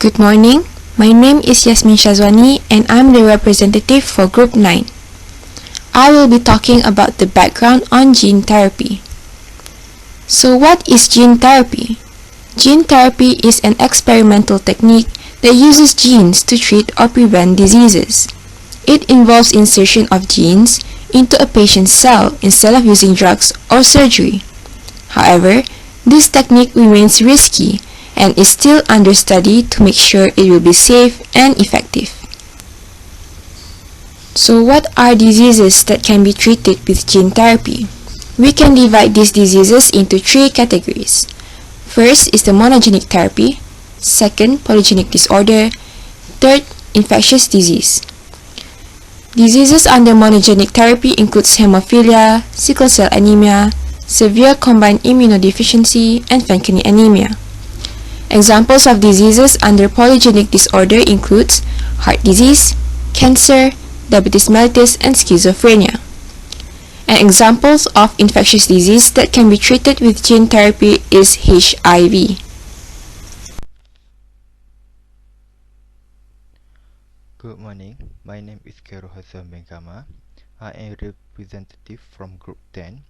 Good morning. My name is Yasmin Shazwani and I'm the representative for Group 9. I will be talking about the background on gene therapy. So what is gene therapy? Gene therapy is an experimental technique that uses genes to treat or prevent diseases. It involves insertion of genes into a patient's cell instead of using drugs or surgery. However, this technique remains risky and is still under study to make sure it will be safe and effective. So what are diseases that can be treated with gene therapy? We can divide these diseases into three categories. First is the monogenic therapy, second, polygenic disorder, third, infectious disease. Diseases under monogenic therapy includes hemophilia, sickle cell anemia, severe combined immunodeficiency, and Fanconi anemia. Examples of diseases under polygenic disorder includes heart disease, cancer, diabetes mellitus, and schizophrenia. And examples of infectious disease that can be treated with gene therapy is HIV. Good morning, my name is Khairul Hassan Bengkama. I am a representative from Group 10.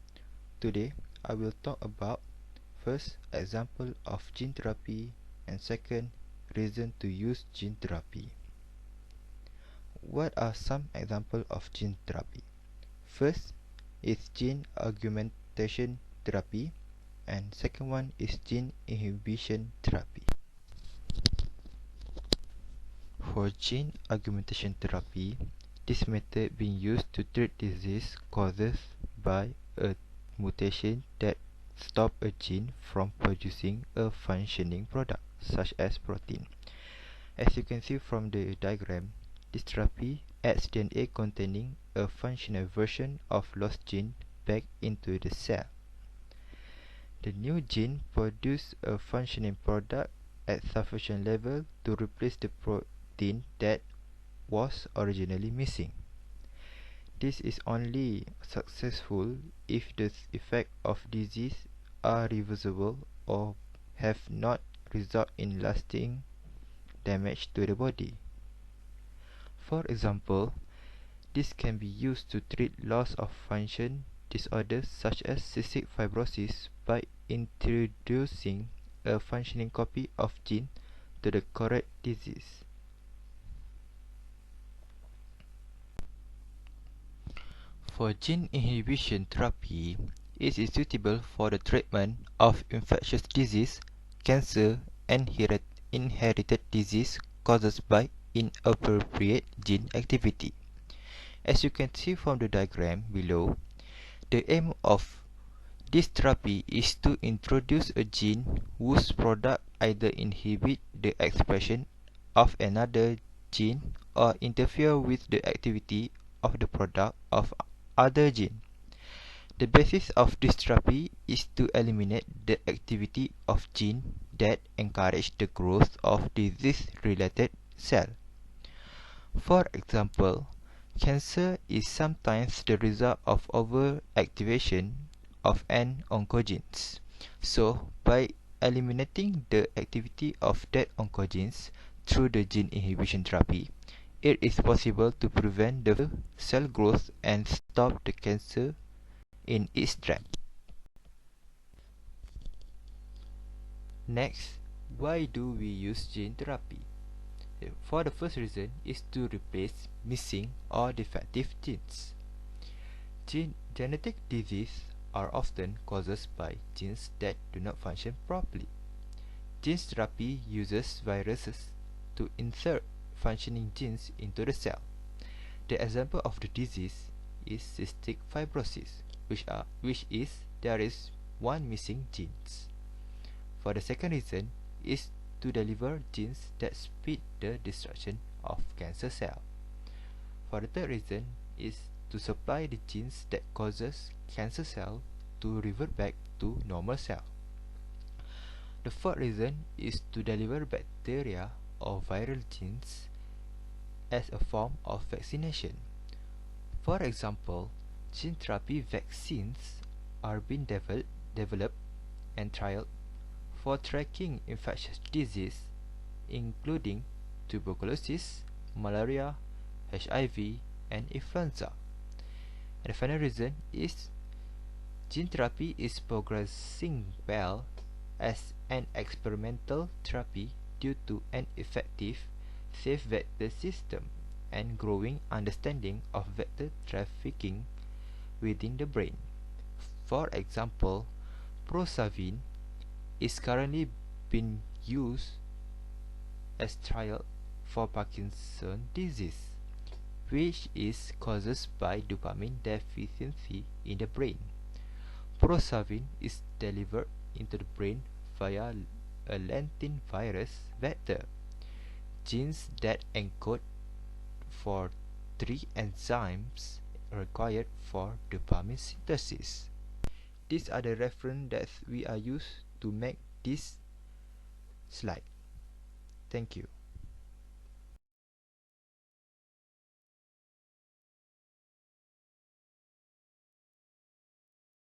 Today, I will talk about first, example of gene therapy, and second, reason to use gene therapy. What are some examples of gene therapy? First is gene augmentation therapy, and second one is gene inhibition therapy. For gene augmentation therapy, this method being used to treat disease caused by a mutation that stop a gene from producing a functioning product, such as protein. As you can see from the diagram, this therapy adds DNA containing a functional version of lost gene back into the cell. The new gene produces a functioning product at sufficient level to replace the protein that was originally missing. This is only successful if the effects of disease are reversible or have not resulted in lasting damage to the body. For example, this can be used to treat loss of function disorders such as cystic fibrosis by introducing a functioning copy of gene to the correct disease. For gene inhibition therapy, it is suitable for the treatment of infectious disease, cancer, and inherited disease caused by inappropriate gene activity. As you can see from the diagram below, the aim of this therapy is to introduce a gene whose product either inhibit the expression of another gene or interfere with the activity of the product of other gene. The basis of this therapy is to eliminate the activity of gene that encourage the growth of disease-related cell. For example, cancer is sometimes the result of overactivation of an oncogenes. So, by eliminating the activity of that oncogenes through the gene inhibition therapy, it is possible to prevent the cell growth and stop the cancer in its track. Next, why do we use gene therapy? For the first reason is to replace missing or defective genes. Genetic disease are often caused by genes that do not function properly. Gene therapy uses viruses to insert functioning genes into the cell. The example of the disease is cystic fibrosis, which is there is one missing genes. For the second reason is to deliver genes that speed the destruction of cancer cell. For the third reason is to supply the genes that causes cancer cell to revert back to normal cell. The fourth reason is to deliver bacteria or viral genes as a form of vaccination. For example, gene therapy vaccines are being developed and trialed for tracking infectious disease including tuberculosis, malaria, HIV, and influenza. And the final reason is gene therapy is progressing well as an experimental therapy due to an effective, safe vector system and growing understanding of vector trafficking within the brain. For example, prosavin is currently being used as trial for Parkinson's disease, which is caused by dopamine deficiency in the brain. Prosavin is delivered into the brain via a lentivirus vector. Genes that encode for 3 enzymes required for dopamine synthesis. These are the reference that we are used to make this slide. Thank you.